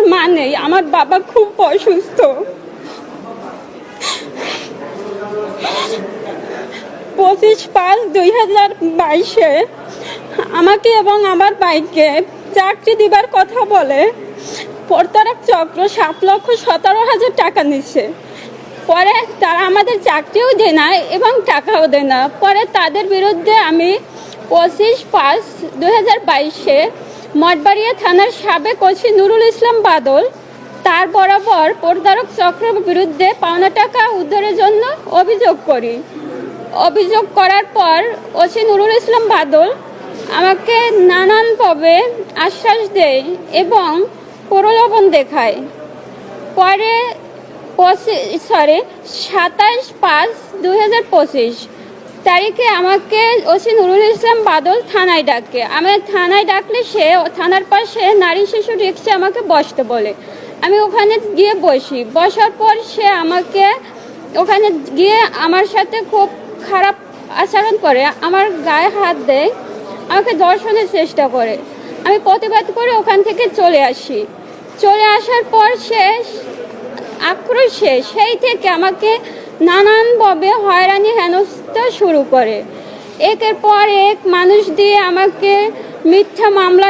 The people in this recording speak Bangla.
আমার মা নেই, আমার বাবা খুব অসুস্থ। 25/5/2022 আমাকে এবং আমার ভাইকে চাকরি দিবার কথা বলে প্রতারক চক্র 7,17,000 টাকা নিচ্ছে। পরে তারা আমাদের চাকরিও দেয় না এবং টাকাও দেয় না। পরে তাদের বিরুদ্ধে আমি 25/5/2022 মঠবাড়িয়া থানার সাবেক ওসি নুরুল ইসলাম বাদল তার বরাবর প্রতারক চক্রের বিরুদ্ধে পাওনা টাকা উদ্ধারের জন্য অভিযোগ করি। অভিযোগ করার পর ওসি নুরুল ইসলাম বাদল আমাকে নানানভাবে আশ্বাস দেয় এবং প্রলোভন দেখায়। পরে 27/5/2025 তারিখে আমাকে ওসি নুরুল ইসলাম বাদল থানায় ডাকে। আমি থানায় ডাকলে সে থানার পাশে নারী শিশু রিক্সা আমাকে বসতে বলে। আমি ওখানে গিয়ে বসি। বসার পর সে আমাকে ওখানে গিয়ে আমার সাথে খুব খারাপ আচরণ করে, আমার গায়ে হাত দেয়, আমাকে ধর্ষণের চেষ্টা করে। আমি প্রতিবাদ করে ওখান থেকে চলে আসি। চলে আসার পর সে আক্রোশে সেই থেকে আমাকে নানানভাবে হয়রানি হেনস্থা শুরু করে। একের পর এক মানুষ দিয়ে আমাকে মিথ্যা মামলা